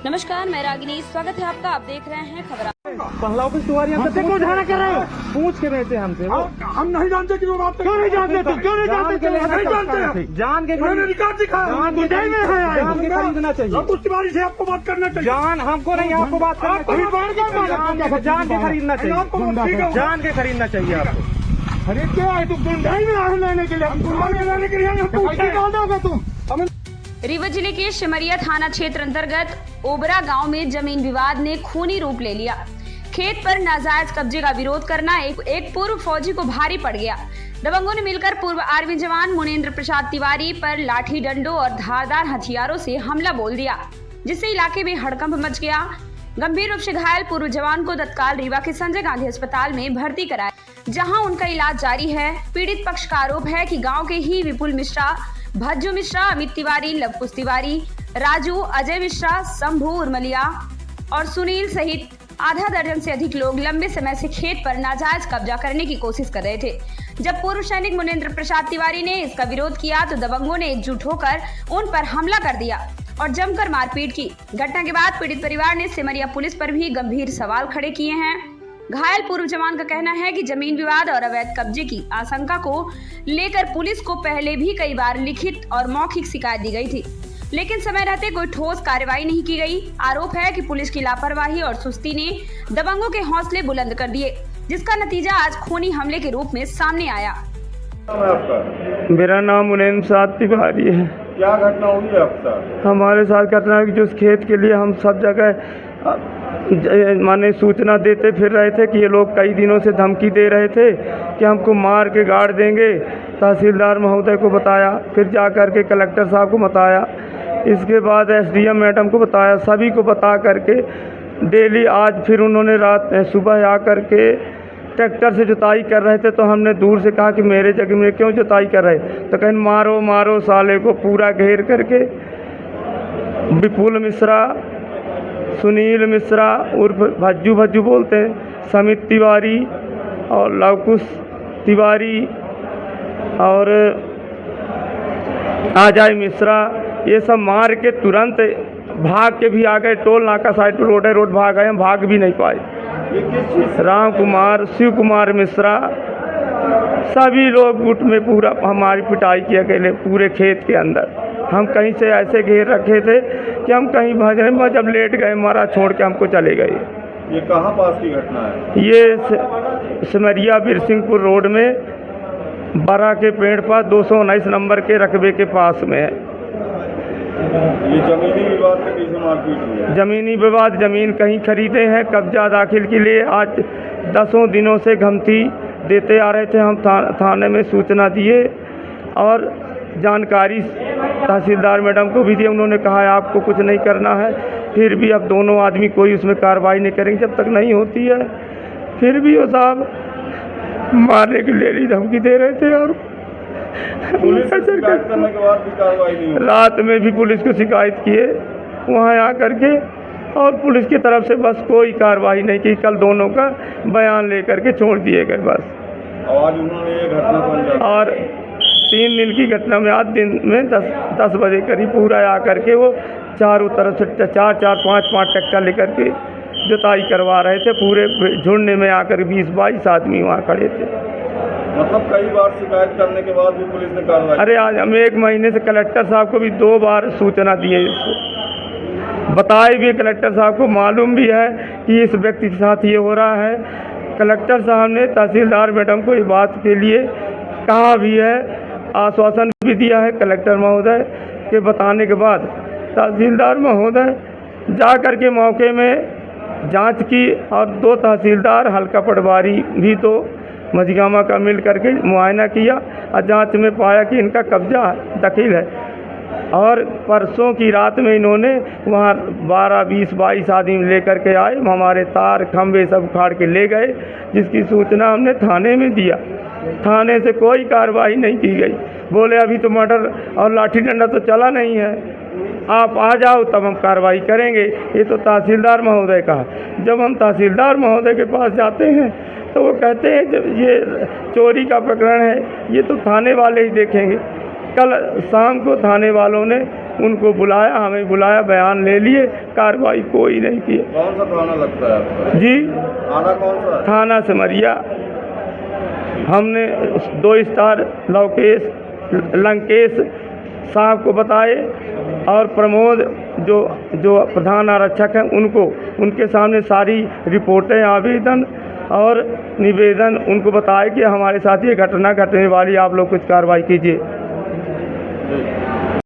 नमस्कार, मैं रागिनी। स्वागत है आपका। आप देख रहे हैं खबर। पहला ऑफिस तुम्हारी हम सबसे क्यों झगड़ा कर रहे हो? पूछ के रहते हमसे वो। हम नहीं जानते कि वो बात क्यों नहीं जानते तुम? क्यों नहीं जानते? नहीं जानते। जान के रिकॉर्ड दिखाया। जान के खरीदना चाहिए। उस तिवारी से आपको बात करना चाहिए। जान हमको नहीं, आपको बात करना चाहिए। जान के खरीदना चाहिए। जान के खरीदना चाहिए आपको। अरे क्या है तुम गुंडाई में आग लेने के लिए? हम गुंडाई में लेने के लिए तुम रीवा जिले के सिमरिया थाना क्षेत्र अंतर्गत ओबरा गांव में जमीन विवाद ने खूनी रूप ले लिया। खेत पर नाजायज कब्जे का विरोध करना एक पूर्व फौजी को भारी पड़ गया। दबंगों ने मिलकर पूर्व आर्मी जवान मुनेंद्र प्रसाद तिवारी पर लाठी डंडों और धारदार हथियारों से हमला बोल दिया, जिससे इलाके में हड़कंप मच गया। गंभीर रूप से घायल पूर्व जवान को तत्काल रीवा के संजय गांधी अस्पताल में भर्ती कराया, जहां उनका इलाज जारी है। पीड़ित पक्ष का आरोप है कि गाँव के ही विपुल मिश्रा, भज्जू मिश्रा, अमित तिवारी, लवकुश तिवारी, राजू, अजय मिश्रा, शंभू उर्मलिया और सुनील सहित आधा दर्जन से अधिक लोग लंबे समय से खेत पर नाजायज कब्जा करने की कोशिश कर रहे थे। जब पूर्व सैनिक मुनेंद्र प्रसाद तिवारी ने इसका विरोध किया तो दबंगों ने एकजुट होकर उन पर हमला कर दिया और जमकर मारपीट की। घटना के बाद पीड़ित परिवार ने सिमरिया पुलिस पर भी गंभीर सवाल खड़े किए हैं। घायल पूर्व जवान का कहना है कि जमीन विवाद और अवैध कब्जे की आशंका को लेकर पुलिस को पहले भी कई बार लिखित और मौखिक शिकायत दी गई थी, लेकिन समय रहते कोई ठोस कार्रवाई नहीं की गई। आरोप है कि पुलिस की लापरवाही और सुस्ती ने दबंगों के हौसले बुलंद कर दिए, जिसका नतीजा आज खूनी हमले के रूप में सामने आया। मेरा नाम मुनेंद्र प्रसाद तिवारी है। क्या घटना हुई है आपके साथ? हमारे साथ घटना है कि जो खेत के लिए हम सब जगह माने सूचना देते फिर रहे थे कि ये लोग कई दिनों से धमकी दे रहे थे कि हमको मार के गाड़ देंगे। तहसीलदार महोदय को बताया, फिर जा कर के कलेक्टर साहब को बताया, इसके बाद एसडीएम मैडम को बताया, सभी को बता करके डेली आज फिर उन्होंने रात सुबह आ कर के ट्रैक्टर से जुताई कर रहे थे। तो हमने दूर से कहा कि मेरे जगह में क्यों जुताई कर रहे? तो कहें मारो मारो साले को, पूरा घेर करके विपुल मिश्रा, सुनील मिश्रा उर्फ भज्जू बोलते हैं, समित तिवारी और लवकुश तिवारी और अजय मिश्रा, ये सब मार के तुरंत भाग के भी आ गए। टोल नाका साइड रोड है, रोड भाग गए, हम भाग भी नहीं पाए। राम कुमार, शिव कुमार मिश्रा, सभी लोग गुट में पूरा हमारी पिटाई की अकेले पूरे खेत के अंदर। हम कहीं से ऐसे घेर रखे थे कि हम कहीं भजने में जब लेट गए मारा छोड़ के हमको चले गए। ये कहाँ पास की घटना है? ये सिमरिया बिरसिंहपुर रोड में बरा के पेड़ पर 219 नंबर के रकबे के पास में है। ये जमीनी विवाद के पीछे मारपीट हुई है? जमीनी विवाद, जमीन कहीं खरीदे हैं कब्जा दाखिल के लिए। आज 10 दिनों से धमकी देते आ रहे थे। हम थाने में सूचना दिए और जानकारी तहसीलदार मैडम को भी दी। उन्होंने कहा है आपको कुछ नहीं करना है, फिर भी अब दोनों आदमी कोई उसमें कार्रवाई नहीं करेंगे जब तक नहीं होती है। फिर भी वो साहब मारने की लेली धमकी दे रहे थे और पुलिस से शिकायत करने के बाद भी कार्रवाई नहीं हुई। रात में भी पुलिस को शिकायत किए वहाँ आ करके, और पुलिस की तरफ से बस कोई कार्रवाई नहीं की। कल दोनों का बयान लेकर के छोड़ दिए गए बस। आज उन्होंने ये घटना को अंजाम, और 3 दिन की घटना में आज दिन में 10 बजे करीब पूरा आ करके वो चारों तरफ से 4-5 ट्रैक्टर लेकर के जुताई करवा रहे थे। पूरे झुंड में आकर 20-22 आदमी वहाँ खड़े थे। मतलब कई बार शिकायत करने के बाद भी पुलिस ने कार्रवाई? अरे आज हम 1 महीने से कलेक्टर साहब को भी 2 बार सूचना दिए, इसको बताए भी। कलेक्टर साहब को मालूम भी है कि इस व्यक्ति के साथ ये हो रहा है। कलेक्टर साहब ने तहसीलदार मैडम को इस बात के लिए कहा भी है, आश्वासन भी दिया है। कलेक्टर महोदय के बताने के बाद तहसीलदार महोदय जा कर के मौके में जांच की और 2 तहसीलदार, हल्का पटवारी भी 2 मझगामा का मिल करके मुआयना किया और जांच में पाया कि इनका कब्जा दखिल है। और परसों की रात में इन्होंने वहाँ 12-20-22 आदमी लेकर के आए, हमारे तार खंभे सब उखाड़ के ले गए, जिसकी सूचना हमने थाने में दिया। थाने से कोई कार्रवाई नहीं की गई। बोले अभी तो मर्डर और लाठी डंडा तो चला नहीं है, आप आ जाओ तब हम कार्रवाई करेंगे। ये तो तहसीलदार महोदय का। जब हम तहसीलदार महोदय के पास जाते हैं तो वो कहते हैं जब ये चोरी का प्रकरण है ये तो थाने वाले ही देखेंगे। कल शाम को थाने वालों ने उनको बुलाया, हमें बुलाया, बयान ले लिए, कार्रवाई कोई नहीं की। कौन सा थाना लगता है आपका? जी, थाना कौन सा है? थाना सिमरिया। हमने 2 स्टार लंकेश साहब को बताए और प्रमोद जो प्रधान आरक्षक हैं उनको, उनके सामने सारी रिपोर्टें, आवेदन और निवेदन उनको बताए कि हमारे साथ ये घटना घटने वाली, आप लोग कुछ कार्रवाई कीजिए।